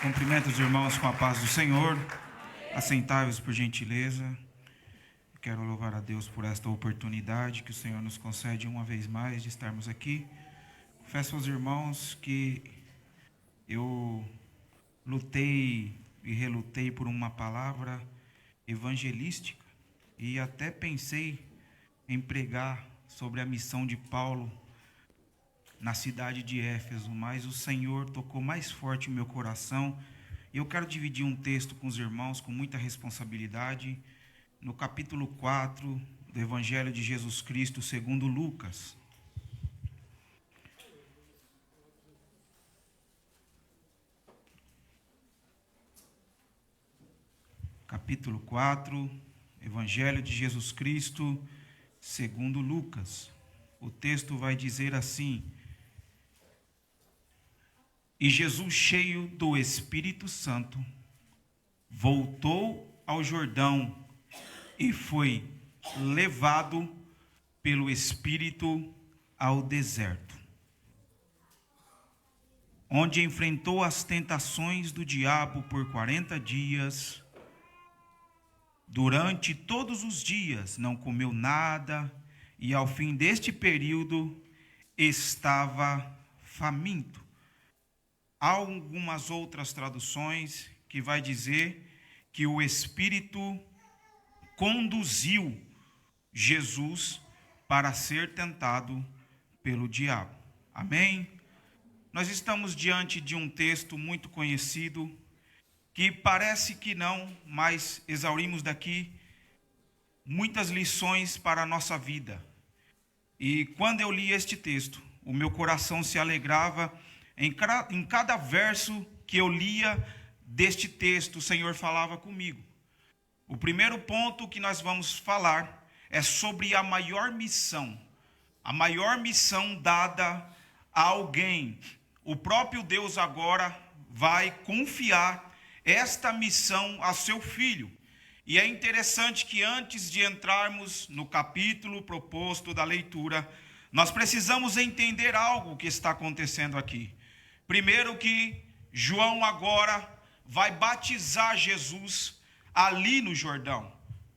Cumprimento os irmãos com a paz do Senhor. Assentai-vos por gentileza. Quero louvar a Deus por esta oportunidade que o Senhor nos concede uma vez mais de estarmos aqui. Confesso aos irmãos que eu lutei e relutei por uma palavra evangelística e até pensei em pregar sobre a missão de Paulo na cidade de Éfeso, mas o Senhor tocou mais forte o meu coração. E eu quero dividir um texto com os irmãos com muita responsabilidade, no capítulo 4 do Evangelho de Jesus Cristo segundo Lucas. Capítulo 4, Evangelho de Jesus Cristo segundo Lucas. O texto vai dizer assim: E Jesus, cheio do Espírito Santo, voltou ao Jordão e foi levado pelo Espírito ao deserto, onde enfrentou as tentações do diabo por 40 dias. Durante todos os dias não comeu nada e ao fim deste período estava faminto. Há algumas outras traduções que vai dizer que o Espírito conduziu Jesus para ser tentado pelo diabo. Amém? Nós estamos diante de um texto muito conhecido, que parece que não, mas exaurimos daqui muitas lições para a nossa vida. E quando eu li este texto, o meu coração se alegrava. Em cada verso que eu lia deste texto, o Senhor falava comigo. O primeiro ponto que nós vamos falar é sobre a maior missão dada a alguém. O próprio Deus agora vai confiar esta missão a seu filho. E é interessante que antes de entrarmos no capítulo proposto da leitura, nós precisamos entender algo que está acontecendo aqui. Primeiro que João agora vai batizar Jesus ali no Jordão.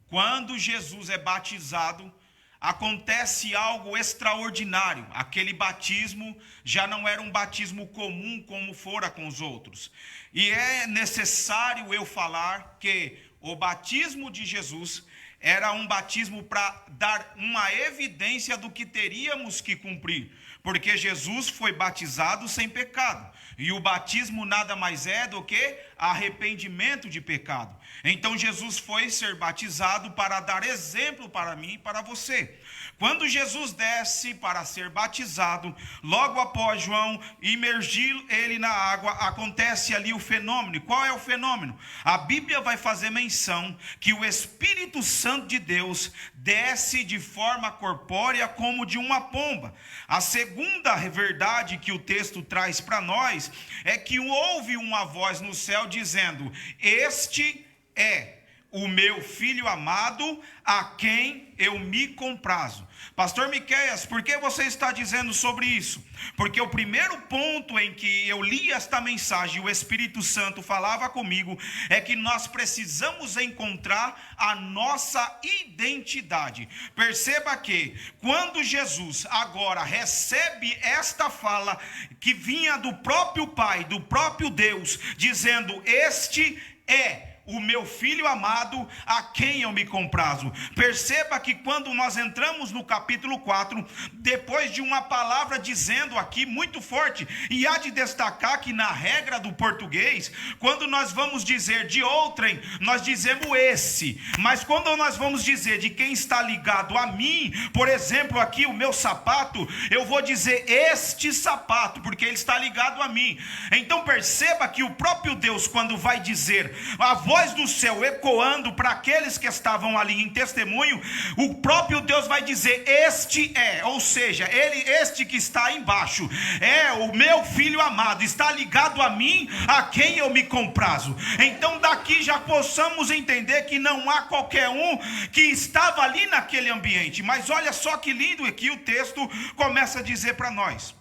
Quando Jesus é batizado, acontece algo extraordinário. Aquele batismo já não era um batismo comum como fora com os outros. E é necessário eu falar que o batismo de Jesus era um batismo para dar uma evidência do que teríamos que cumprir. Porque Jesus foi batizado sem pecado. E o batismo nada mais é do que arrependimento de pecado. Então Jesus foi ser batizado para dar exemplo para mim e para você. Quando Jesus desce para ser batizado, logo após João imergir ele na água, acontece ali o fenômeno. Qual é o fenômeno? A Bíblia vai fazer menção que o Espírito Santo de Deus desce de forma corpórea como de uma pomba. A segunda verdade que o texto traz para nós é que houve uma voz no céu dizendo: Este é o meu filho amado, a quem eu me comprazo. Pastor Miqueias, por que você está dizendo sobre isso? Porque o primeiro ponto em que eu li esta mensagem, o Espírito Santo falava comigo, é que nós precisamos encontrar a nossa identidade. Perceba que quando Jesus agora recebe esta fala que vinha do próprio Pai, do próprio Deus, dizendo: Este é o meu filho amado, a quem eu me comprazo. Perceba que quando nós entramos no capítulo 4, depois de uma palavra dizendo aqui muito forte, e há de destacar que na regra do português, quando nós vamos dizer de outrem, nós dizemos esse, mas quando nós vamos dizer de quem está ligado a mim, por exemplo aqui o meu sapato, eu vou dizer este sapato, porque ele está ligado a mim. Então perceba que o próprio Deus, quando vai dizer a voz do céu ecoando para aqueles que estavam ali em testemunho, o próprio Deus vai dizer: Este é, ou seja, este que está embaixo, é o meu filho amado, está ligado a mim, a quem eu me comprazo. Então daqui já possamos entender que não há qualquer um que estava ali naquele ambiente. Mas olha só que lindo aqui o texto começa a dizer para nós,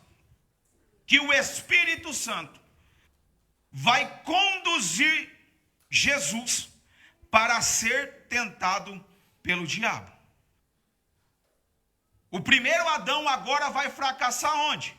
que o Espírito Santo vai conduzir Jesus para ser tentado pelo diabo. O primeiro Adão agora vai fracassar onde?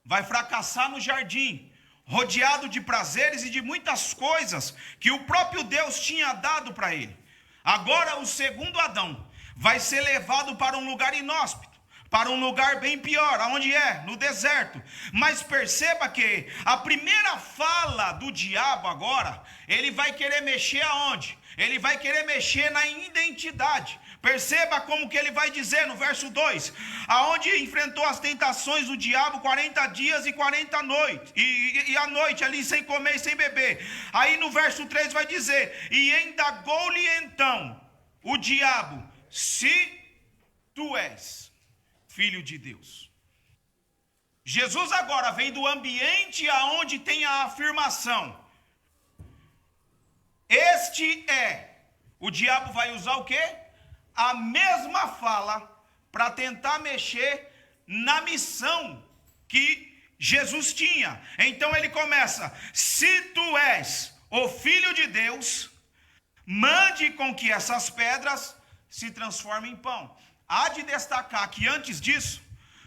Vai fracassar no jardim, rodeado de prazeres e de muitas coisas que o próprio Deus tinha dado para ele. Agora o segundo Adão vai ser levado para um lugar inóspito, para um lugar bem pior. Aonde é? No deserto. Mas perceba que a primeira fala do diabo agora, ele vai querer mexer aonde? Ele vai querer mexer na identidade. Perceba como que ele vai dizer no verso 2, aonde enfrentou as tentações do diabo 40 dias e 40 noites, e a noite ali sem comer e sem beber. Aí no verso 3 vai dizer, e indagou-lhe então o diabo, se tu és filho de Deus. Jesus agora vem do ambiente aonde tem a afirmação, este é. O diabo vai usar o quê? A mesma fala para tentar mexer na missão que Jesus tinha. Então ele começa, se tu és o filho de Deus, mande com que essas pedras se transformem em pão. Há de destacar que antes disso,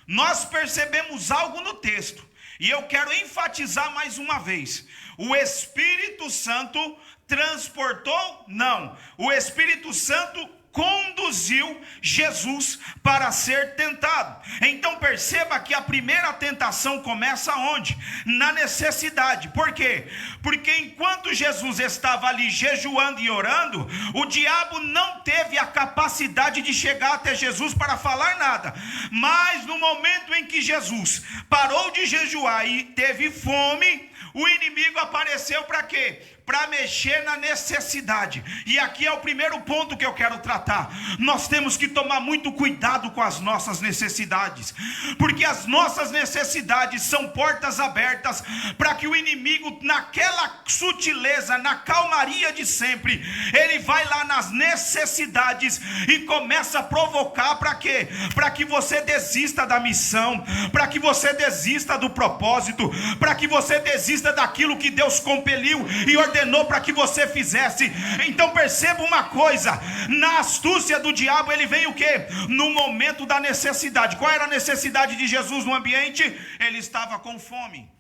nós percebemos algo no texto, e eu quero enfatizar mais uma vez, o Espírito Santo transportou? Não, o Espírito Santo conduziu Jesus para ser tentado. Então perceba que a primeira tentação começa onde? Na necessidade. Por quê? Porque enquanto Jesus estava ali jejuando e orando, o diabo não teve a capacidade de chegar até Jesus para falar nada. Mas no momento em que Jesus parou de jejuar e teve fome, o inimigo apareceu para quê? Para mexer na necessidade. E aqui é o primeiro ponto que eu quero tratar. Nós temos que tomar muito cuidado com as nossas necessidades, porque as nossas necessidades são portas abertas para que o inimigo, naquela sutileza, na calmaria de sempre, ele vai lá nas necessidades e começa a provocar para quê? Para que você desista da missão, para que você desista do propósito, para que você desista daquilo que Deus compeliu e ordenou para que você fizesse. Então perceba uma coisa, na astúcia do diabo ele vem o quê? No momento da necessidade. Qual era a necessidade de Jesus no ambiente? Ele estava com fome.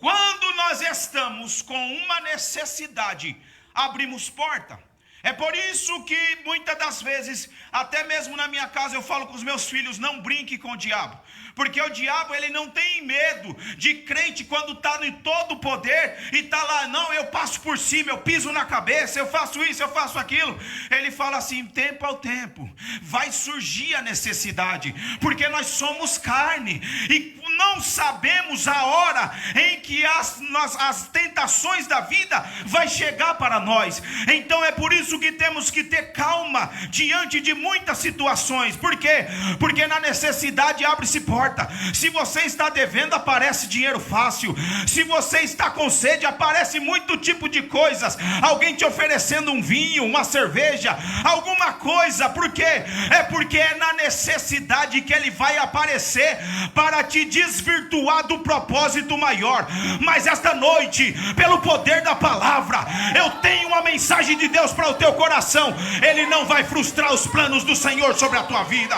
Quando nós estamos com uma necessidade, abrimos porta. É por isso que muitas das vezes, até mesmo na minha casa, eu falo com os meus filhos, não brinque com o diabo. Porque o diabo, ele não tem medo de crente quando está em todo o poder e está lá, não, eu passo por cima, eu piso na cabeça, eu faço isso, eu faço aquilo. Ele fala assim, tempo ao tempo, vai surgir a necessidade, porque nós somos carne e não sabemos a hora em que as tentações da vida vai chegar para nós. Então é por isso que temos que ter calma diante de muitas situações. Por quê? Porque na necessidade abre-se porta. Se você está devendo, aparece dinheiro fácil. Se você está com sede, aparece muito tipo de coisas. Alguém te oferecendo um vinho, uma cerveja, alguma coisa. Por quê? É porque é na necessidade que ele vai aparecer para te desvirtuar do propósito maior. Mas esta noite, pelo poder da palavra, eu tenho uma mensagem de Deus para o teu coração. Ele não vai frustrar os planos do Senhor sobre a tua vida.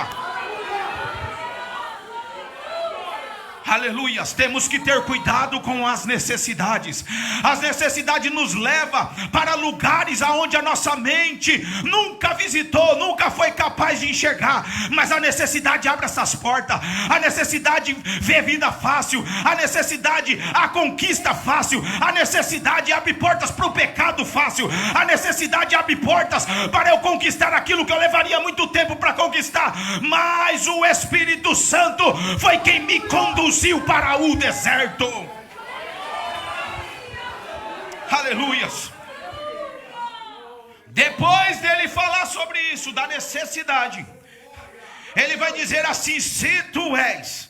Aleluias, temos que ter cuidado com as necessidades. As necessidades nos levam para lugares aonde a nossa mente nunca visitou, nunca foi capaz de enxergar. Mas a necessidade abre essas portas. A necessidade vê vida fácil. A necessidade, a conquista fácil. A necessidade abre portas para o pecado fácil. A necessidade abre portas para eu conquistar aquilo que eu levaria muito tempo para conquistar. Mas o Espírito Santo foi quem me conduziu para o deserto. Aleluias. Depois dele falar sobre isso, da necessidade, ele vai dizer assim, se tu és.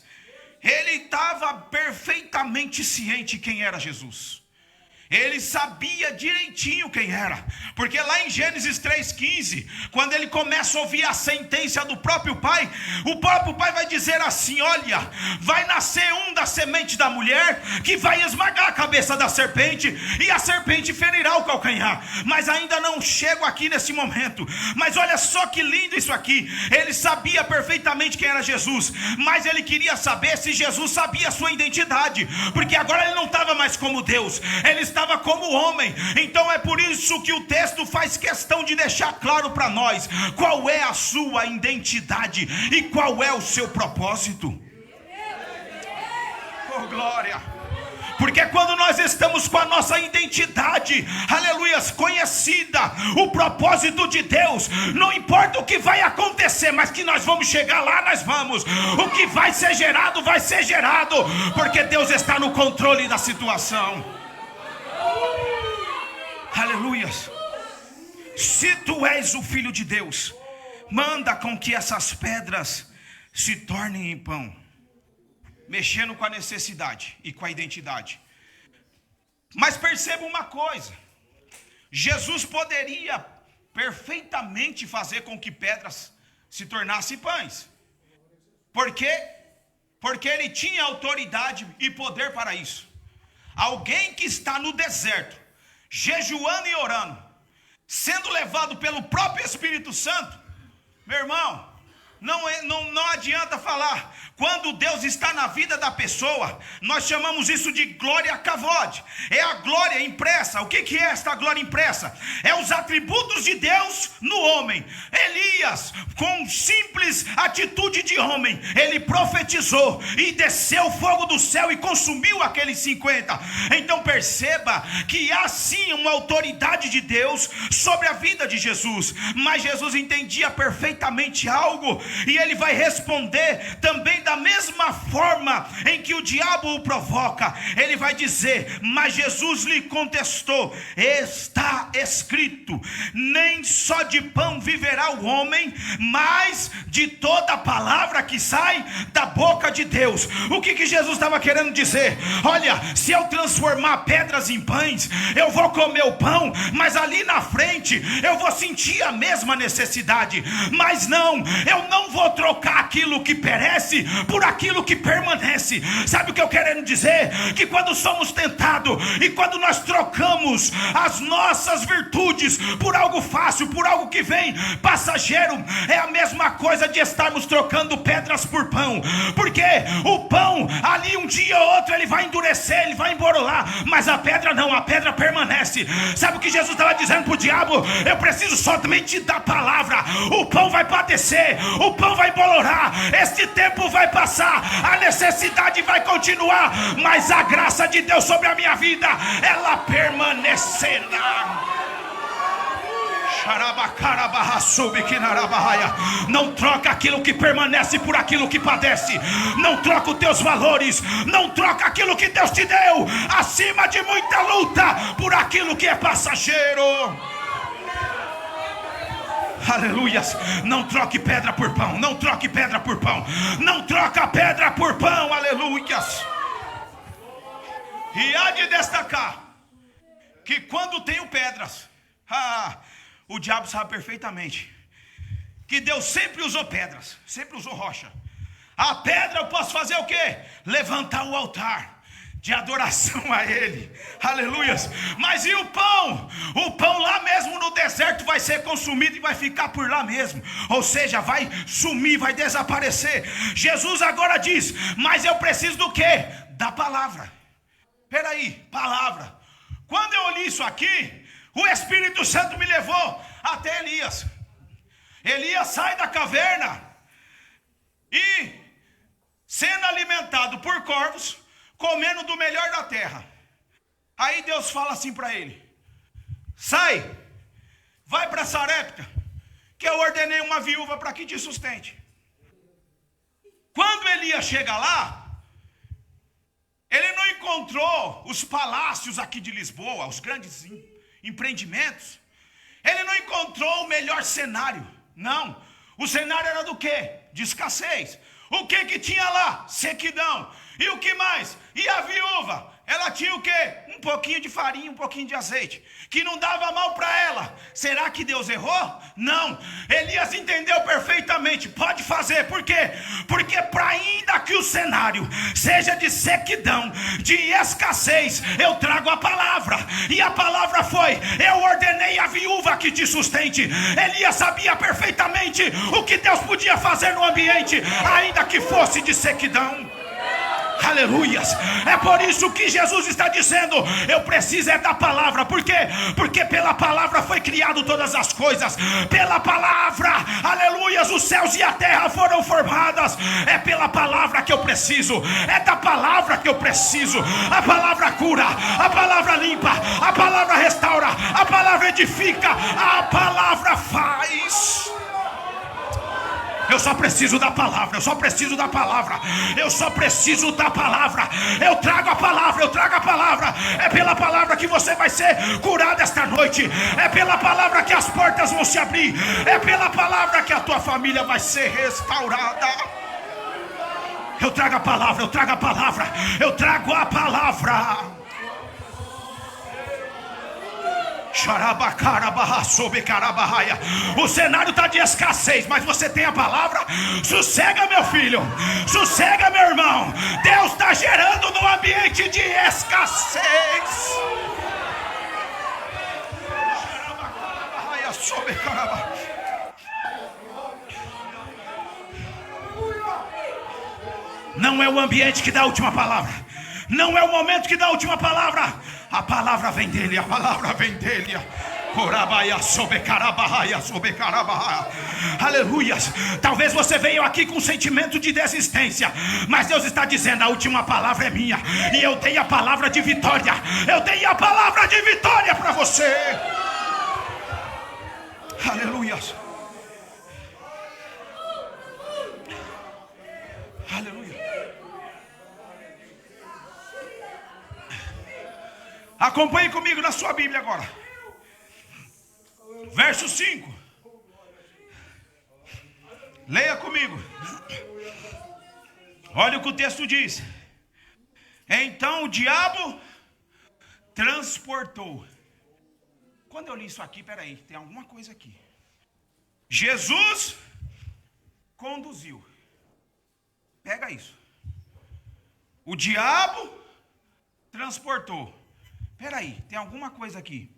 Ele estava perfeitamente ciente quem era Jesus. Ele sabia direitinho quem era, porque lá em Gênesis 3,15, quando ele começa a ouvir a sentença do próprio pai, o próprio pai vai dizer assim: olha, vai nascer um da semente da mulher, que vai esmagar a cabeça da serpente, e a serpente ferirá o calcanhar. Mas ainda não chego aqui nesse momento. Mas olha só que lindo isso aqui. Ele sabia perfeitamente quem era Jesus, mas ele queria saber se Jesus sabia a sua identidade, porque agora ele não estava mais como Deus, ele estava como homem. Então é por isso que o texto faz questão de deixar claro para nós qual é a sua identidade e qual é o seu propósito. Oh, glória! Porque quando nós estamos com a nossa identidade, aleluias, conhecida, o propósito de Deus, não importa o que vai acontecer, mas que nós vamos chegar lá, nós vamos. O que vai ser gerado, porque Deus está no controle da situação. Aleluias. Se tu és o Filho de Deus, manda com que essas pedras se tornem em pão. Mexendo com a necessidade e com a identidade. Mas perceba uma coisa: Jesus poderia perfeitamente fazer com que pedras se tornassem pães. Por quê? Porque ele tinha autoridade e poder para isso. Alguém que está no deserto, jejuando e orando, sendo levado pelo próprio Espírito Santo, meu irmão, não adianta falar. Quando Deus está na vida da pessoa, nós chamamos isso de glória kavod. É a glória impressa. O que é esta glória impressa? É os atributos de Deus no homem. Elias, com simples atitude de homem, ele profetizou e desceu fogo do céu e consumiu aqueles 50. Então perceba que há sim uma autoridade de Deus sobre a vida de Jesus. Mas Jesus entendia perfeitamente algo, e ele vai responder também da mesma forma em que o diabo o provoca. Ele vai dizer: mas Jesus lhe contestou: está escrito, nem só de pão viverá o homem, mas de toda palavra que sai da boca de Deus. O que Jesus estava querendo dizer? Olha, se eu transformar pedras em pães, eu vou comer o pão, mas ali na frente eu vou sentir a mesma necessidade. Mas não, eu não vou trocar aquilo que perece por aquilo que permanece. Sabe o que eu quero dizer? Que quando somos tentados e quando nós trocamos as nossas virtudes por algo fácil, por algo que vem passageiro, é a mesma coisa de estarmos trocando pedras por pão. Porque o pão ali um dia ou outro ele vai endurecer, ele vai emborolar, mas a pedra não, a pedra permanece. Sabe o que Jesus estava dizendo para o diabo? Eu preciso somente da palavra. O pão vai padecer, o pão vai embolorar, este tempo vai passar, a necessidade vai continuar, mas a graça de Deus sobre a minha vida, ela permanecerá. Não troca aquilo que permanece por aquilo que padece. Não troca os teus valores, não troca aquilo que Deus te deu, acima de muita luta, por aquilo que é passageiro. Aleluias. Não troque pedra por pão. Não troque pedra por pão. Não troca pedra por pão. Aleluias. E há de destacar que quando tenho pedras, o diabo sabe perfeitamente que Deus sempre usou pedras, sempre usou rocha. A pedra eu posso fazer o quê? Levantar o altar de adoração a Ele, aleluias. Mas e o pão? O pão lá mesmo no deserto vai ser consumido e vai ficar por lá mesmo, ou seja, vai sumir, vai desaparecer. Jesus agora diz: mas eu preciso do quê? Da palavra. Peraí, palavra. Quando eu li isso aqui, o Espírito Santo me levou até Elias. Elias sai da caverna e sendo alimentado por corvos, comendo do melhor da terra. Aí Deus fala assim para ele: sai, vai para Sarepta, que eu ordenei uma viúva para que te sustente. Quando Elias chega lá, ele não encontrou os palácios aqui de Lisboa, os grandes empreendimentos. Ele não encontrou o melhor cenário. Não, o cenário era do quê? De escassez. O que tinha lá? Sequidão. E o que mais? E a viúva? Ela tinha o quê? Um pouquinho de farinha, um pouquinho de azeite, que não dava mal para ela. Será que Deus errou? Não. Elias entendeu perfeitamente. Pode fazer. Por quê? Porque para ainda que o cenário seja de sequidão, de escassez, eu trago a palavra. E a palavra foi: eu ordenei a viúva que te sustente. Elias sabia perfeitamente o que Deus podia fazer no ambiente, ainda que fosse de sequidão. Aleluias. É por isso que Jesus está dizendo: eu preciso é da palavra. Por quê? Porque pela palavra foi criado todas as coisas. Pela palavra, aleluias, os céus e a terra foram formadas. É pela palavra que eu preciso. É da palavra que eu preciso. A palavra cura, a palavra limpa, a palavra restaura, a palavra edifica, a palavra faz. Eu só preciso da palavra, eu só preciso da palavra, eu só preciso da palavra. Eu trago a palavra, eu trago a palavra. É pela palavra que você vai ser curado esta noite. É pela palavra que as portas vão se abrir. É pela palavra que a tua família vai ser restaurada. Eu trago a palavra, eu trago a palavra, eu trago a palavra. O cenário está de escassez, mas você tem a palavra. Sossega, meu filho, sossega, meu irmão. Deus está gerando no ambiente de escassez. Não é o ambiente que dá a última palavra, não é o momento que dá a última palavra. A palavra vem dele, a palavra vem dele. Aleluia. Talvez você veio aqui com um sentimento de desistência, mas Deus está dizendo: a última palavra é minha. E eu dei a palavra de vitória. Eu dei a palavra de vitória para você. Aleluia. Aleluia. Acompanhe comigo na sua Bíblia agora. Verso 5. Leia comigo. Olha o que o texto diz. Então o diabo transportou. Quando eu li isso aqui, peraí, tem alguma coisa aqui. Jesus conduziu. Pega isso. O diabo transportou. Peraí, tem alguma coisa aqui.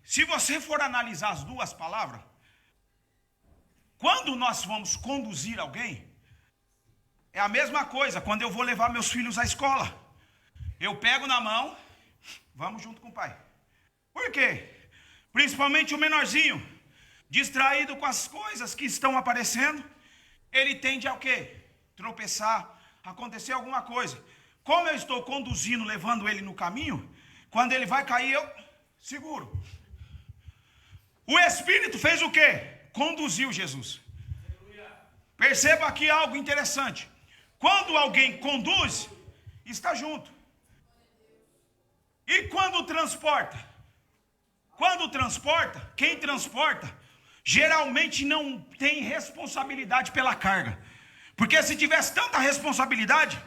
Se você for analisar as duas palavras, quando nós vamos conduzir alguém, é a mesma coisa. Quando eu vou levar meus filhos à escola, eu pego na mão, vamos junto com o pai. Por quê? Principalmente o menorzinho, distraído com as coisas que estão aparecendo, ele tende a o quê? Tropeçar, acontecer alguma coisa. Como eu estou conduzindo, levando ele no caminho, quando ele vai cair, eu seguro. O Espírito fez o quê? Conduziu Jesus. Perceba aqui algo interessante. Quando alguém conduz, está junto. E quando transporta? Quando transporta, quem transporta, geralmente não tem responsabilidade pela carga. Porque se tivesse tanta responsabilidade,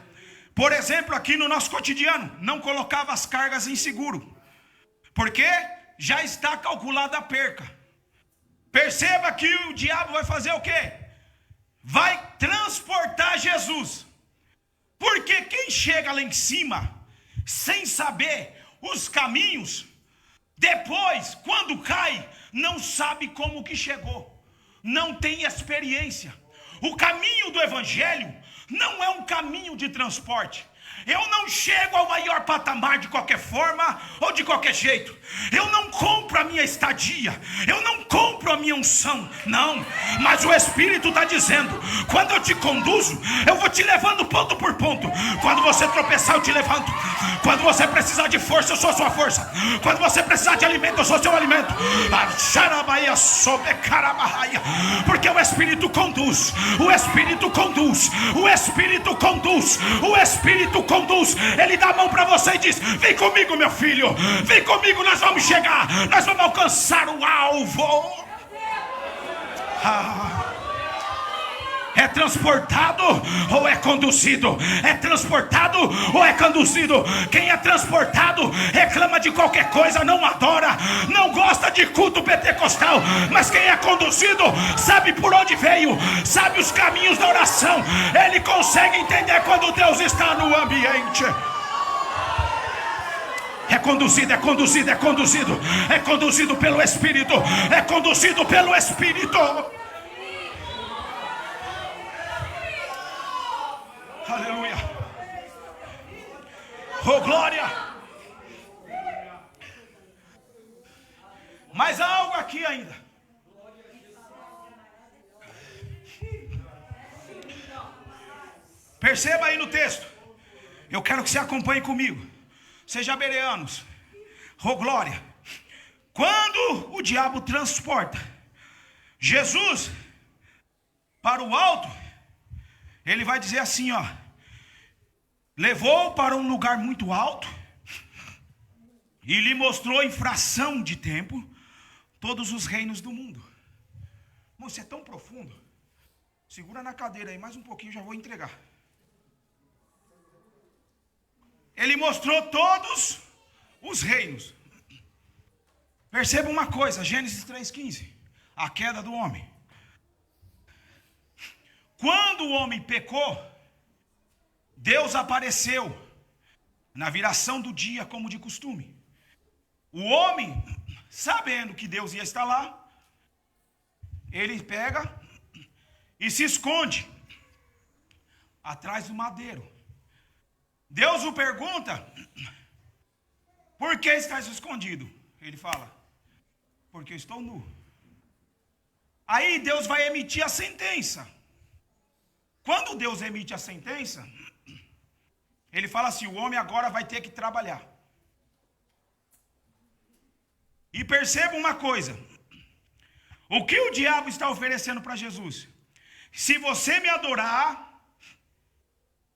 por exemplo, aqui no nosso cotidiano, não colocava as cargas em seguro. Porque já está calculada a perca. Perceba que o diabo vai fazer o quê? Vai transportar Jesus. Porque quem chega lá em cima, sem saber os caminhos, depois, quando cai, não sabe como que chegou. Não tem experiência. O caminho do evangelho não é um caminho de transporte. Eu não chego ao maior patamar de qualquer forma ou de qualquer jeito. Eu não compro a minha estadia. Eu não compro a minha unção. Não. Mas o Espírito está dizendo: quando eu te conduzo, eu vou te levando ponto por ponto. Quando você tropeçar, eu te levanto. Quando você precisar de força, eu sou sua força. Quando você precisar de alimento, eu sou seu alimento. Porque o Espírito conduz. O Espírito conduz. O Espírito conduz. O Espírito conduz. Ele dá a mão para você e diz: vem comigo, meu filho. Vem comigo, nós vamos chegar. Nós vamos alcançar o alvo. É transportado ou é conduzido? É transportado ou é conduzido? Quem é transportado reclama de qualquer coisa, não adora, não gosta de culto pentecostal. Mas quem é conduzido sabe por onde veio, sabe os caminhos da oração. Ele consegue entender quando Deus está no ambiente. É conduzido, é conduzido, é conduzido. É conduzido pelo Espírito. É conduzido pelo Espírito. Aleluia. Oh, glória. Mas há algo aqui ainda. Perceba aí no texto. Eu quero que você acompanhe comigo. Seja bereanos. Oh, glória. Quando o diabo transporta Jesus para o alto, ele vai dizer assim, ó: levou para um lugar muito alto e lhe mostrou em fração de tempo todos os reinos do mundo. Moço, é tão profundo. Segura na cadeira aí, mais um pouquinho, já vou entregar. Ele mostrou todos os reinos. Perceba uma coisa, Gênesis 3,15, a queda do homem. Quando o homem pecou, Deus apareceu na viração do dia como de costume. O homem, sabendo que Deus ia estar lá, ele pega e se esconde atrás do madeiro. Deus o pergunta: por que estás escondido? Ele fala: porque eu estou nu. Aí Deus vai emitir a sentença. Quando Deus emite a sentença, ele fala assim: o homem agora vai ter que trabalhar. E perceba uma coisa: o que o diabo está oferecendo para Jesus? Se você me adorar,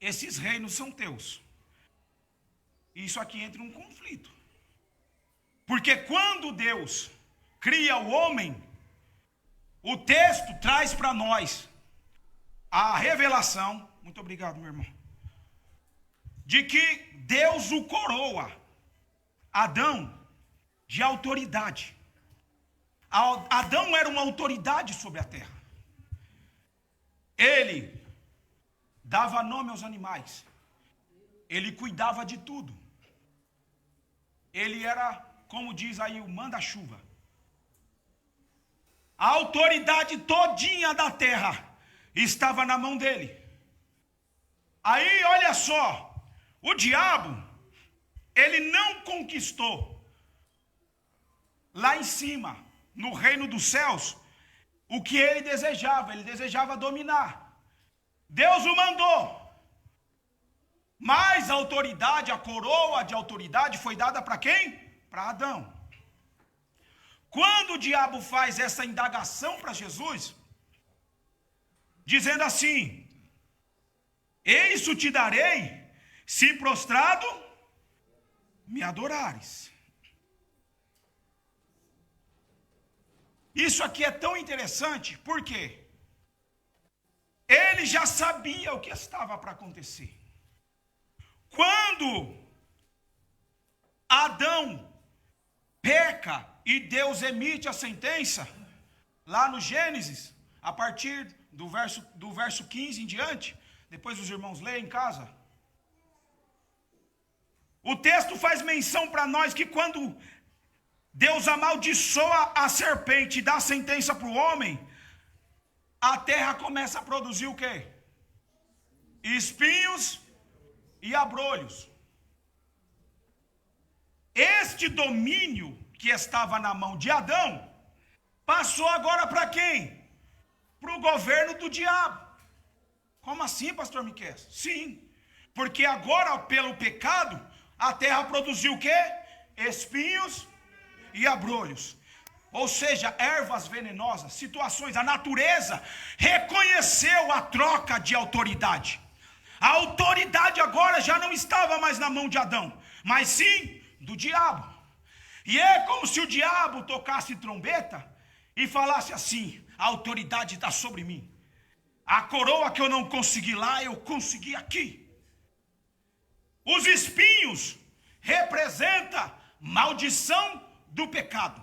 esses reinos são teus. Isso aqui entra em um conflito. Porque quando Deus cria o homem, o texto traz para nós a revelação, muito obrigado, meu irmão, de que Deus o coroa, Adão, de autoridade. Adão era uma autoridade sobre a terra. Ele dava nome aos animais. Ele cuidava de tudo. Ele era, como diz aí, o manda-chuva. A autoridade todinha da terra estava na mão dele. Aí, olha só, o diabo, ele não conquistou lá em cima, no reino dos céus, o que ele desejava dominar. Deus o mandou. Mas a autoridade, a coroa de autoridade foi dada para quem? Para Adão. Quando o diabo faz essa indagação para Jesus, dizendo assim: eis-o te darei, se prostrado me adorares. Isso aqui é tão interessante, porque ele já sabia o que estava para acontecer. Quando Adão peca e Deus emite a sentença, lá no Gênesis, a partir do verso 15 em diante, depois os irmãos leem em casa, o texto faz menção para nós que quando Deus amaldiçoa a serpente e dá a sentença para o homem, a terra começa a produzir o quê? Espinhos e abrolhos. Este domínio que estava na mão de Adão, passou agora para quem? Para o governo do diabo. Como assim, pastor Miquel? Sim, porque agora pelo pecado, a terra produziu o quê? Espinhos e abrolhos. Ou seja, ervas venenosas, situações. A natureza reconheceu a troca de autoridade. A autoridade agora já não estava mais na mão de Adão, mas sim do diabo. E é como se o diabo tocasse trombeta e falasse assim: a autoridade está sobre mim. A coroa que eu não consegui lá, eu consegui aqui. Os espinhos representam maldição do pecado.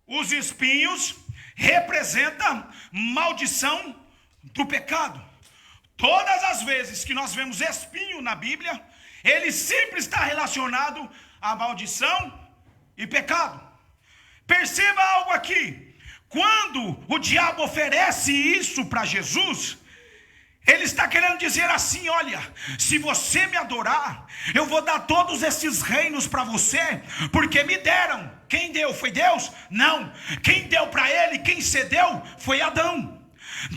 Os espinhos representam maldição do pecado. Todas as vezes que nós vemos espinho na Bíblia, ele sempre está relacionado a maldição e pecado. Perceba algo aqui. Quando o diabo oferece isso para Jesus, ele está querendo dizer assim: olha, se você me adorar, eu vou dar todos esses reinos para você, porque me deram. Quem deu? Foi Deus? Não. Quem deu para ele, quem cedeu, foi Adão.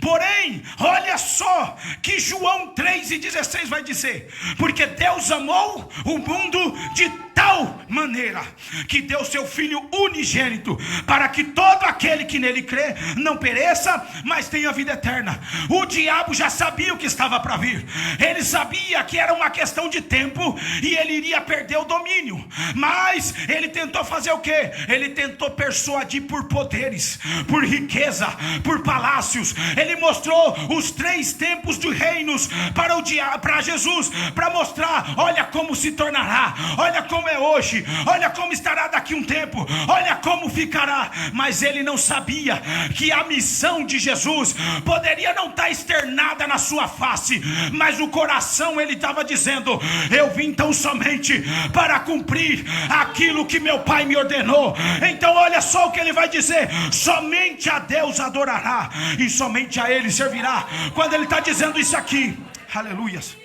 Porém, olha só que João 3,16 vai dizer: porque Deus amou o mundo de tal maneira que deu seu Filho unigênito, para que todo aquele que nele crê não pereça, mas tenha vida eterna. O diabo já sabia o que estava para vir. Ele sabia que era uma questão de tempo e ele iria perder o domínio. Mas ele tentou fazer o quê? Ele tentou persuadir por poderes, por riqueza, por palácios. Ele mostrou os 3 tempos de reinos para Jesus, para mostrar: olha como se tornará, olha como é hoje, olha como estará daqui um tempo, olha como ficará. Mas ele não sabia que a missão de Jesus poderia não estar externada na sua face, mas o coração ele estava dizendo: eu vim tão somente para cumprir aquilo que meu Pai me ordenou. Então olha só o que ele vai dizer: somente a Deus adorará e somente a ele servirá. Quando ele está dizendo isso aqui, aleluias,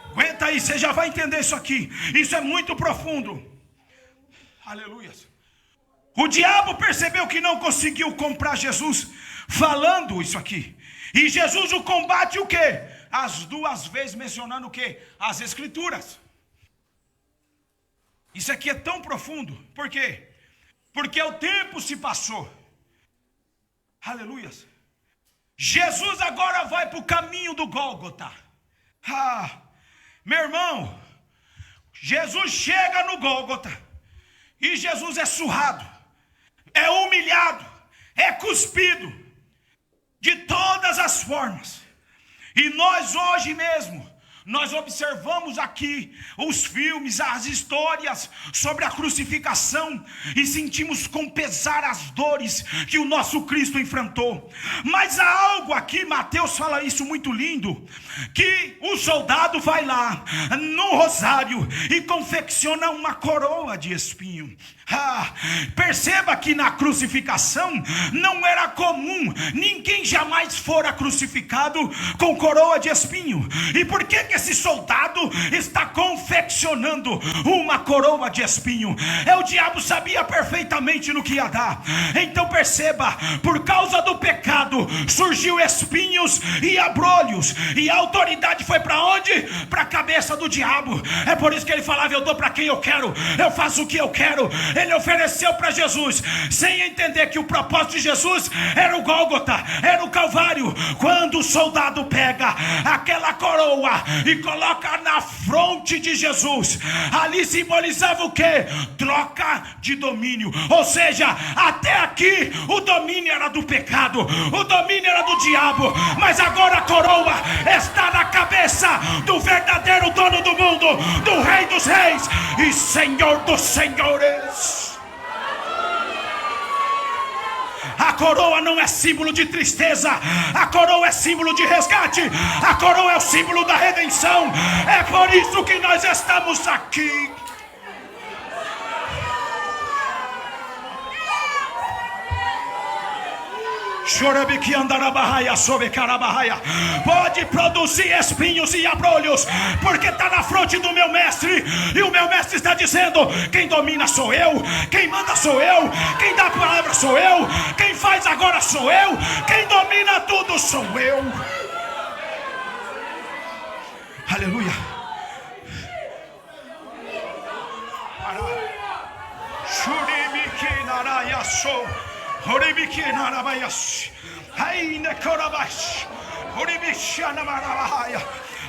aguenta aí, você já vai entender isso aqui. Isso é muito profundo. Aleluias. O diabo percebeu que não conseguiu comprar Jesus falando isso aqui. E Jesus o combate o quê? As 2 vezes mencionando o quê? As escrituras. Isso aqui é tão profundo. Por quê? Porque o tempo se passou. Aleluias. Jesus agora vai para o caminho do Gólgota. Meu irmão, Jesus chega no Gólgota e Jesus é surrado, é humilhado, é cuspido de todas as formas. E nós hoje mesmo, nós observamos aqui os filmes, as histórias sobre a crucificação e sentimos com pesar as dores que o nosso Cristo enfrentou. Mas há algo aqui, Mateus fala isso muito lindo, que o soldado vai lá no rosário e confecciona uma coroa de espinho. Perceba que na crucificação não era comum, ninguém jamais fora crucificado com coroa de espinho. E por que esse soldado está confeccionando uma coroa de espinho? O diabo sabia perfeitamente no que ia dar. Então perceba, por causa do pecado surgiu espinhos e abrolhos, e a autoridade foi para onde? Para a cabeça do diabo. É por isso que ele falava: eu dou para quem eu quero, eu faço o que eu quero. Ele ofereceu para Jesus, sem entender que o propósito de Jesus era o Gólgota, era o Calvário. Quando o soldado pega aquela coroa e coloca na fronte de Jesus, ali simbolizava o quê? Troca de domínio. Ou seja, até aqui o domínio era do pecado, o domínio era do diabo, mas agora a coroa está na cabeça do verdadeiro dono do mundo, do Rei dos Reis e Senhor dos Senhores. A coroa não é símbolo de tristeza, a coroa é símbolo de resgate, a coroa é o símbolo da redenção. É por isso que nós estamos aqui. Pode produzir espinhos e abrolhos, porque está na fronte do meu mestre, e o meu mestre está dizendo: quem domina sou eu, quem manda sou eu, quem dá a palavra sou eu, quem faz agora sou eu, quem domina tudo sou eu. Aleluia.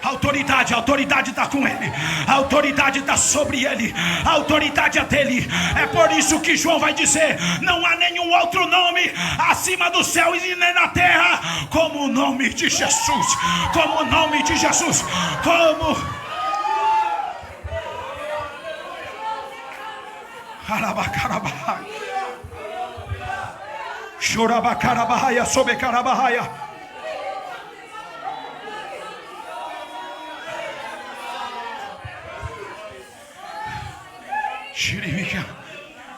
A autoridade está com ele, a autoridade está sobre ele, a autoridade é dele. É por isso que João vai dizer: não há nenhum outro nome acima do céu e nem na terra como o nome de Jesus, como o nome de Jesus, como Chorabacarabaia, sobecarabaia.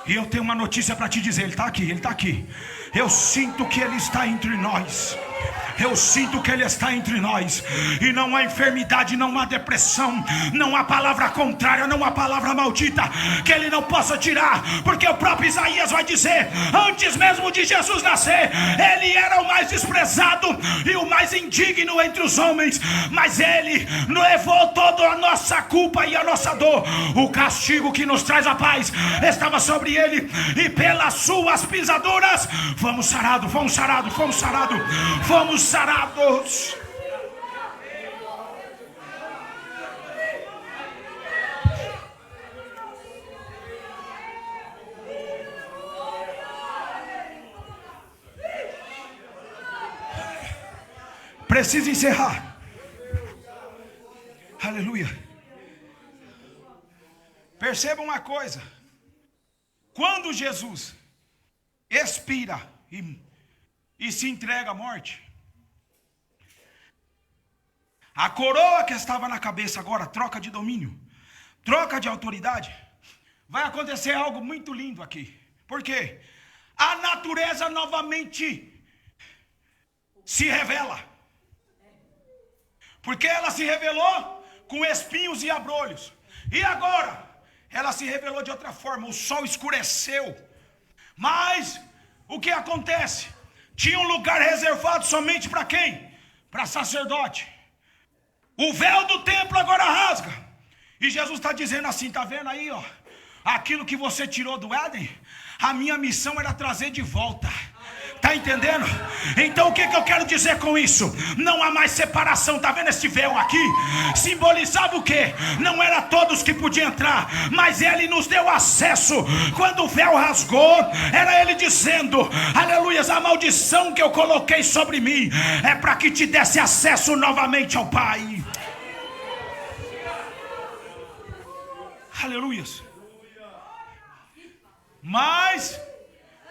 E eu tenho uma notícia para te dizer. Ele está aqui, ele está aqui. Eu sinto que ele está entre nós. Eu sinto que ele está entre nós. E não há enfermidade, não há depressão, não há palavra contrária, não há palavra maldita que ele não possa tirar. Porque o próprio Isaías vai dizer: antes mesmo de Jesus nascer, ele era o mais desprezado e o mais indigno entre os homens, mas ele levou toda a nossa culpa e a nossa dor. O castigo que nos traz a paz estava sobre ele, e pelas suas pisaduras fomos sarados, fomos sarados, fomos sarados, fomos sarados. Preciso encerrar. Aleluia. Perceba uma coisa: quando Jesus expira e se entrega à morte, a coroa que estava na cabeça agora troca de domínio, troca de autoridade. Vai acontecer algo muito lindo aqui. Por quê? A natureza novamente se revela. Porque ela se revelou com espinhos e abrolhos. E agora ela se revelou de outra forma. O sol escureceu. Mas o que acontece? Tinha um lugar reservado somente para quem? Para sacerdote. O véu do templo agora rasga. E Jesus está dizendo assim: está vendo aí, ó, aquilo que você tirou do Éden? A minha missão era trazer de volta. Está entendendo? Então o que eu quero dizer com isso? Não há mais separação. Está vendo esse véu aqui? Simbolizava o quê? Não era todos que podiam entrar, mas ele nos deu acesso. Quando o véu rasgou, era ele dizendo: aleluias, a maldição que eu coloquei sobre mim é para que te desse acesso novamente ao Pai. Aleluias. Mas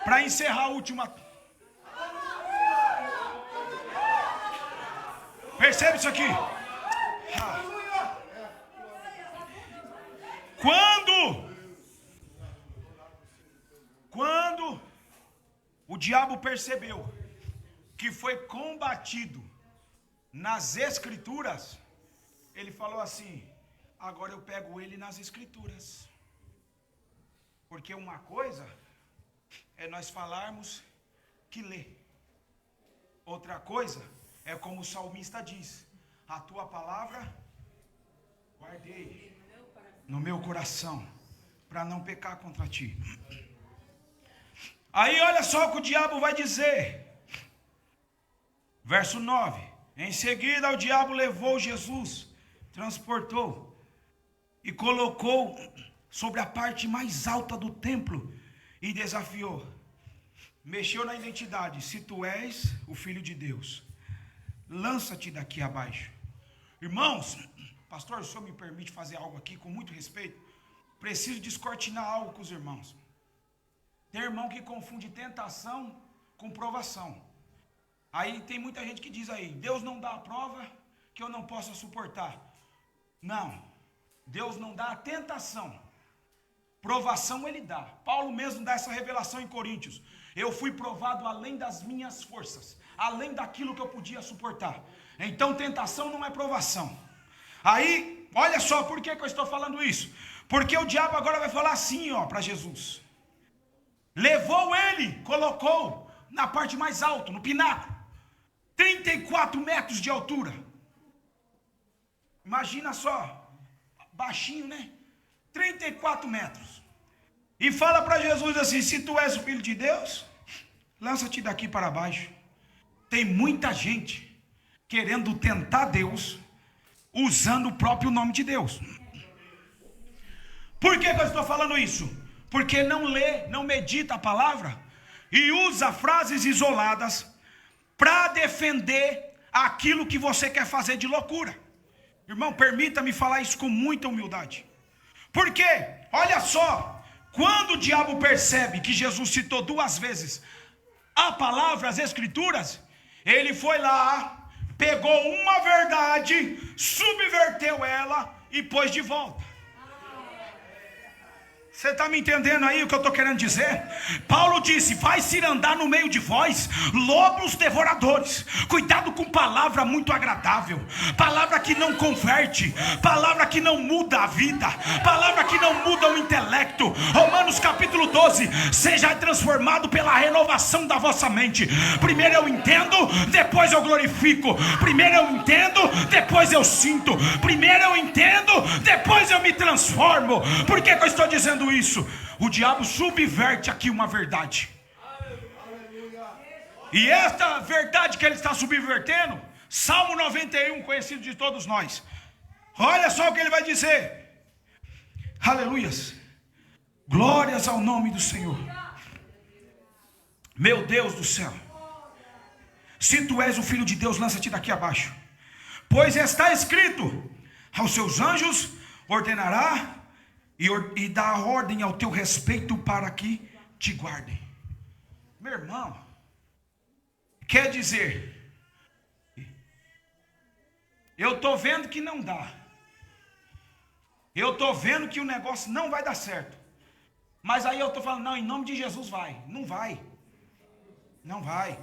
para encerrar a última, percebe isso aqui? Quando o diabo percebeu que foi combatido nas escrituras, ele falou assim: agora eu pego ele nas escrituras. Porque uma coisa é nós falarmos que lê, outra coisa é como o salmista diz: a tua palavra guardei no meu coração, para não pecar contra ti. Aí olha só o que o diabo vai dizer. Verso 9: em seguida o diabo levou Jesus, transportou e colocou sobre a parte mais alta do templo e desafiou. Mexeu na identidade: se tu és o Filho de Deus, lança-te daqui abaixo. Irmãos, pastor, o senhor me permite fazer algo aqui com muito respeito? Preciso descortinar algo com os irmãos. Tem irmão que confunde tentação com provação. Aí tem muita gente que diz aí: Deus não dá a prova que eu não possa suportar. Não, Deus não dá a tentação. Provação ele dá. Paulo mesmo dá essa revelação em Coríntios: eu fui provado além das minhas forças, além daquilo que eu podia suportar. Então tentação não é provação. Aí, olha só por que eu estou falando isso. Porque o diabo agora vai falar assim, ó, para Jesus. Levou ele, colocou na parte mais alta, no pináculo, 34 metros de altura. Imagina só, baixinho, né? 34 metros. E fala para Jesus assim: se tu és o Filho de Deus, lança-te daqui para baixo. Tem muita gente querendo tentar Deus, usando o próprio nome de Deus. Por que eu estou falando isso? Porque não lê, não medita a palavra e usa frases isoladas para defender aquilo que você quer fazer de loucura. Irmão, permita-me falar isso com muita humildade. Porque, olha só, quando o diabo percebe que Jesus citou 2 vezes a palavra, as escrituras, ele foi lá, pegou uma verdade, subverteu ela e pôs de volta. Você está me entendendo aí o que eu estou querendo dizer? Paulo disse: vai se andar no meio de vós lobos devoradores. Cuidado com palavra muito agradável, palavra que não converte, palavra que não muda a vida, palavra que não muda o intelecto. Romanos capítulo 12: seja transformado pela renovação da vossa mente. Primeiro eu entendo, depois eu glorifico. Primeiro eu entendo, depois eu sinto. Primeiro eu entendo, depois eu me transformo. Por que eu estou dizendo isso? O diabo subverte aqui uma verdade. E esta verdade que ele está subvertendo, Salmo 91, conhecido de todos nós, olha só o que ele vai dizer. Aleluias, glórias ao nome do Senhor. Meu Deus do céu, se tu és o filho de Deus, lança-te daqui abaixo, pois está escrito: aos seus anjos ordenará e dá ordem ao teu respeito para que te guardem. Meu irmão, quer dizer, eu estou vendo que não dá, eu estou vendo que o negócio não vai dar certo, mas aí eu estou falando: não, em nome de Jesus vai. Não vai, não vai.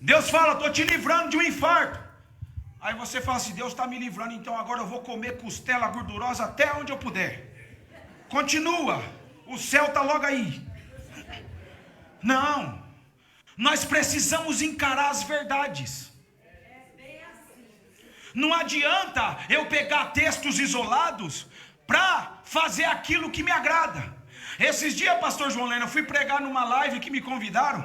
Deus fala: estou te livrando de um infarto. Aí você fala assim: Deus está me livrando, então agora eu vou comer costela gordurosa até onde eu puder. Continua, o céu está logo aí. Não, nós precisamos encarar as verdades. Não adianta eu pegar textos isolados para fazer aquilo que me agrada. Esses dias, pastor João Lena, eu fui pregar numa live que me convidaram,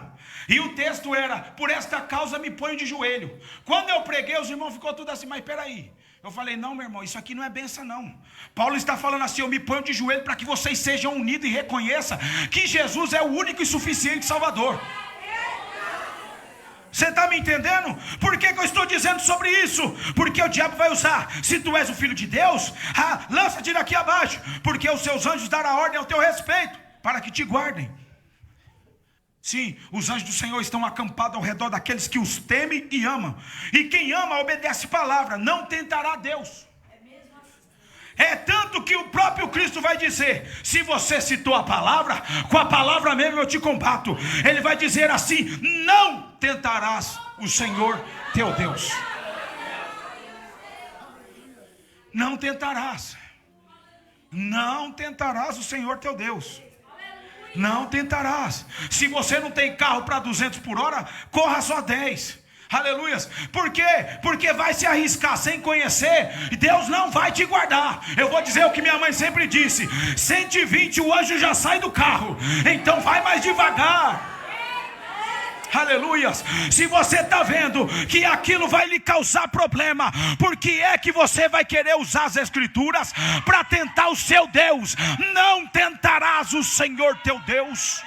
e o texto era: por esta causa me ponho de joelho. Quando eu preguei, os irmãos ficou tudo assim: mas peraí. Eu falei: não, meu irmão, isso aqui não é benção não. Paulo está falando assim: eu me ponho de joelho para que vocês sejam unidos e reconheçam que Jesus é o único e suficiente Salvador. Você está me entendendo? Por que eu estou dizendo sobre isso? Porque o diabo vai usar: se tu és o filho de Deus, lança-te daqui abaixo, porque os seus anjos darão ordem ao teu respeito para que te guardem. Sim, os anjos do Senhor estão acampados ao redor daqueles que os temem e amam. E quem ama obedece a palavra, não tentará Deus. É tanto que o próprio Cristo vai dizer: se você citou a palavra, com a palavra mesmo eu te combato. Ele vai dizer assim: não tentarás o Senhor teu Deus. Não tentarás. Não tentarás o Senhor teu Deus. Não tentarás. Se você não tem carro para 200 por hora, corra só 10. Aleluias. Por quê? Porque vai se arriscar sem conhecer, e Deus não vai te guardar. Eu vou dizer o que minha mãe sempre disse: 120 o anjo já sai do carro, então vai mais devagar. Aleluias. Se você está vendo que aquilo vai lhe causar problema, por que é que você vai querer usar as escrituras para tentar o seu Deus? Não tentarás o Senhor teu Deus.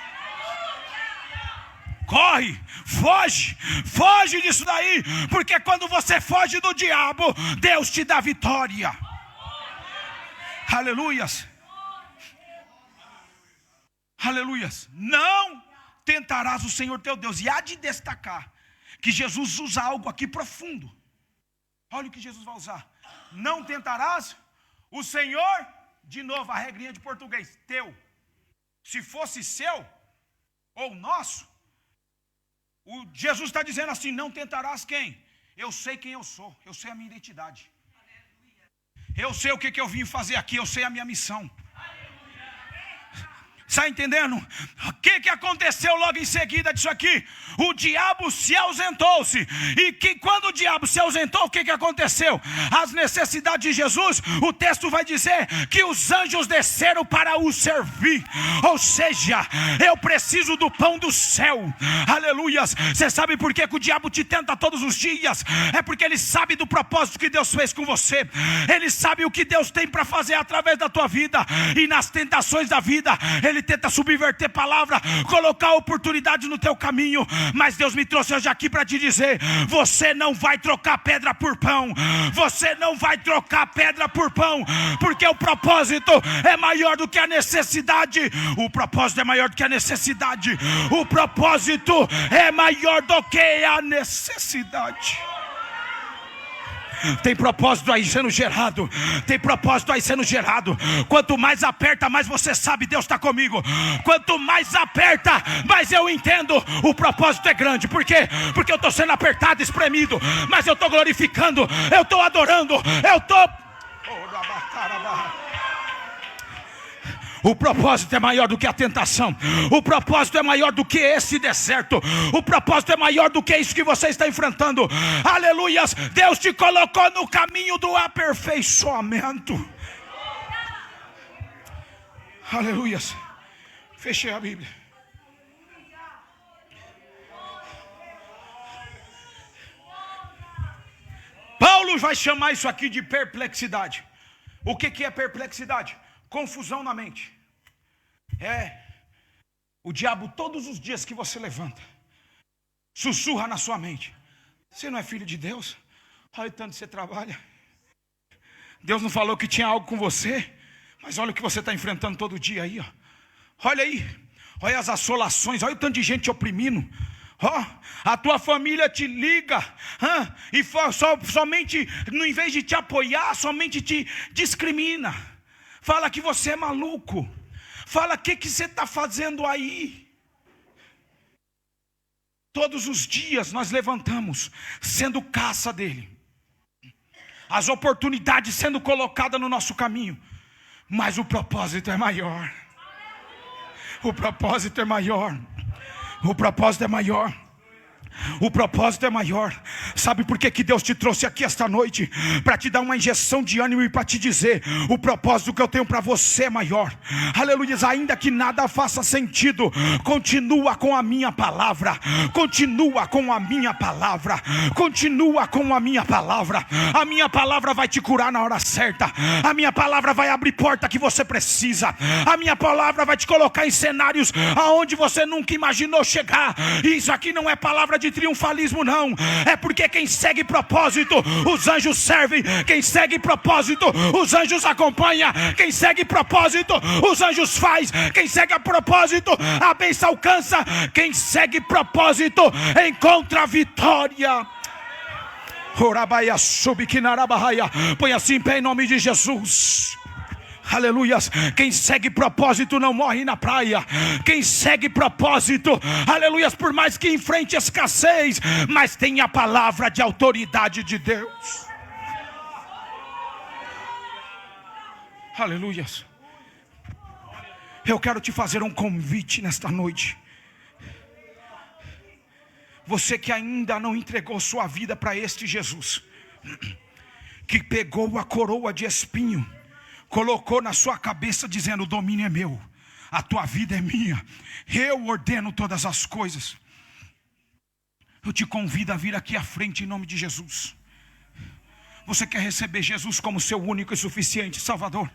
Corre, foge disso daí, porque quando você foge do diabo, Deus te dá vitória. Aleluias. Aleluias. Não tentarás o Senhor teu Deus. E há de destacar que Jesus usa algo aqui profundo. Olha o que Jesus vai usar: não tentarás o Senhor, de novo a regrinha de português, teu. Se fosse seu ou nosso, Jesus está dizendo assim: não tentarás quem? Eu sei quem eu sou, eu sei a minha identidade, eu sei o que eu vim fazer aqui, eu sei a minha missão. Está entendendo? O que aconteceu logo em seguida disso aqui? O diabo se ausentou-se. E que quando o diabo se ausentou, o que aconteceu? As necessidades de Jesus, o texto vai dizer que os anjos desceram para o servir. Ou seja, eu preciso do pão do céu. Aleluias. Você sabe por que o diabo te tenta todos os dias? É porque ele sabe do propósito que Deus fez com você. Ele sabe o que Deus tem para fazer através da tua vida. E nas tentações da vida, ele tenta subverter a palavra, colocar oportunidade no teu caminho. Mas Deus me trouxe hoje aqui para te dizer: você não vai trocar pedra por pão. Você não vai trocar pedra por pão, porque o propósito é maior do que a necessidade. O propósito é maior do que a necessidade. O propósito é maior do que a necessidade. Tem propósito aí sendo gerado. Tem propósito aí sendo gerado. Quanto mais aperta, mais você sabe, Deus está comigo. Quanto mais aperta, mais eu entendo. O propósito é grande. Por quê? Porque eu estou sendo apertado, espremido, mas eu estou glorificando, eu estou adorando, eu estou... O propósito é maior do que a tentação. O propósito é maior do que esse deserto. O propósito é maior do que isso que você está enfrentando. Aleluias. Deus te colocou no caminho do aperfeiçoamento. Aleluias. Fechei a Bíblia. Paulo vai chamar isso aqui de perplexidade. O que é perplexidade? Confusão na mente. É o diabo todos os dias que você levanta, sussurra na sua mente: você não é filho de Deus? Olha o tanto que você trabalha. Deus não falou que tinha algo com você, mas olha o que você está enfrentando todo dia aí, ó. Olha aí, olha as assolações, olha o tanto de gente te oprimindo. A tua família te liga e somente, em vez de te apoiar, somente te discrimina. Fala que você é maluco. Fala o que você está fazendo aí. Todos os dias nós levantamos sendo caça dele. As oportunidades sendo colocadas no nosso caminho. Mas o propósito é maior. O propósito é maior. O propósito é maior. O propósito é maior. Sabe por que Deus te trouxe aqui esta noite? Para te dar uma injeção de ânimo e para te dizer: o propósito que eu tenho para você é maior. Aleluia. Ainda que nada faça sentido, continua com a minha palavra. Continua com a minha palavra. Continua com a minha palavra. A minha palavra vai te curar na hora certa. A minha palavra vai abrir porta que você precisa. A minha palavra vai te colocar em cenários aonde você nunca imaginou chegar. E isso aqui não é palavra de triunfalismo, não. É porque quem segue propósito, os anjos servem. Quem segue propósito, os anjos acompanham. Quem segue propósito, os anjos faz. Quem segue a propósito, a bênção alcança. Quem segue propósito encontra a vitória. Põe assim em pé em nome de Jesus. Aleluias. Quem segue propósito não morre na praia. Quem segue propósito, aleluias, por mais que enfrente escassez, mas tem a palavra de autoridade de Deus. Aleluias. Eu quero te fazer um convite nesta noite. Você que ainda não entregou sua vida para este Jesus, que pegou a coroa de espinho, colocou na sua cabeça dizendo: o domínio é meu, a tua vida é minha, eu ordeno todas as coisas. Eu te convido a vir aqui à frente em nome de Jesus. Você quer receber Jesus como seu único e suficiente Salvador?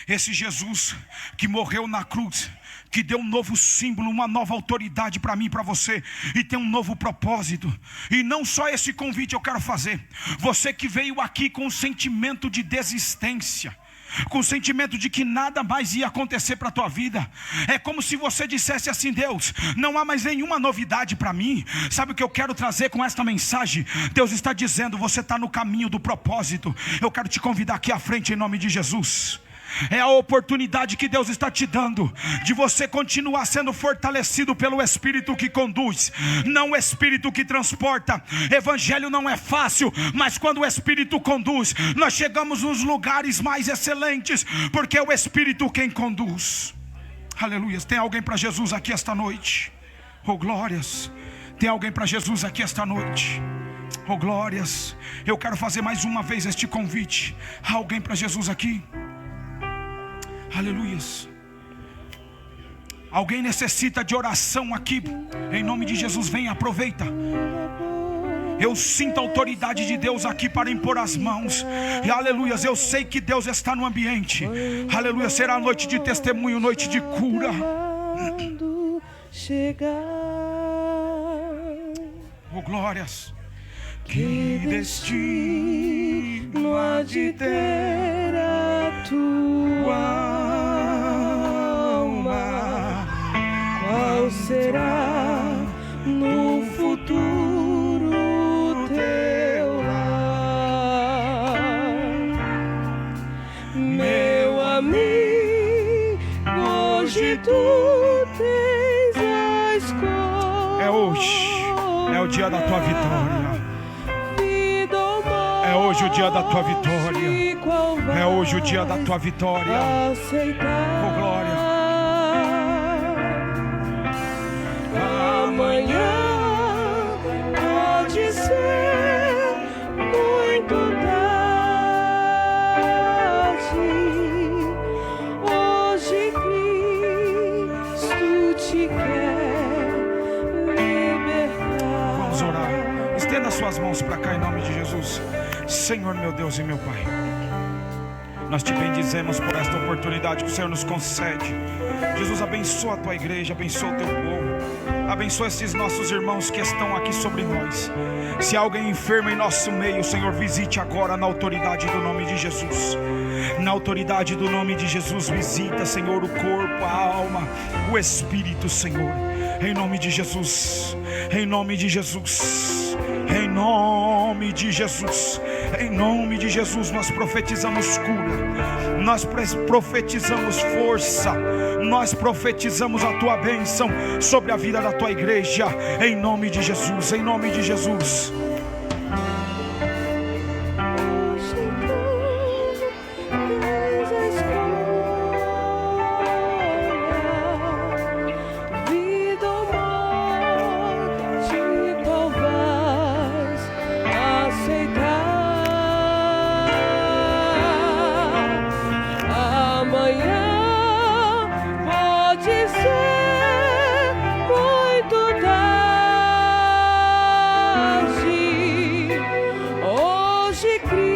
Esse Jesus que morreu na cruz, que deu um novo símbolo, uma nova autoridade para mim e para você, e tem um novo propósito. E não só esse convite eu quero fazer. Você que veio aqui com um sentimento de desistência, com o sentimento de que nada mais ia acontecer para a tua vida, é como se você dissesse assim: Deus, não há mais nenhuma novidade para mim. Sabe o que eu quero trazer com esta mensagem? Deus está dizendo: você está no caminho do propósito. Eu quero te convidar aqui à frente em nome de Jesus. É a oportunidade que Deus está te dando de você continuar sendo fortalecido pelo Espírito que conduz, não o Espírito que transporta. Evangelho não é fácil, mas quando o Espírito conduz, nós chegamos nos lugares mais excelentes, porque é o Espírito quem conduz. Aleluia. Tem alguém para Jesus aqui esta noite? Oh glórias. Tem alguém para Jesus aqui esta noite? Oh glórias. Eu quero fazer mais uma vez este convite. Há alguém para Jesus aqui? Aleluias. Alguém necessita de oração aqui? Em nome de Jesus, vem, aproveita. Eu sinto a autoridade de Deus aqui para impor as mãos. E aleluias, eu sei que Deus está no ambiente. Aleluia, será noite de testemunho, noite de cura. Oh glórias. Que destino há de ter a tua alma? Qual será no futuro teu lar? Meu amigo, hoje tu tens a escolha. É hoje, é o dia da tua vitória. É hoje o dia da tua vitória. É hoje o dia da tua vitória. Oh glória. Amanhã pode ser muito tarde. Hoje Cristo te quer libertar. Vamos orar. Estenda suas mãos para cá em nome de Jesus. Senhor meu Deus e meu Pai, nós te bendizemos por esta oportunidade que o Senhor nos concede. Jesus, abençoa a tua igreja, abençoa o teu povo, abençoa esses nossos irmãos que estão aqui sobre nós. Se há alguém enfermo em nosso meio, Senhor, visite agora na autoridade do nome de Jesus. Na autoridade do nome de Jesus, visita, Senhor, o corpo, a alma, o espírito, Senhor. Em nome de Jesus, em nome de Jesus, em nome de Jesus, em nome de Jesus, nós profetizamos cura, nós profetizamos força, nós profetizamos a tua bênção sobre a vida da tua igreja, em nome de Jesus, em nome de Jesus. Cristo.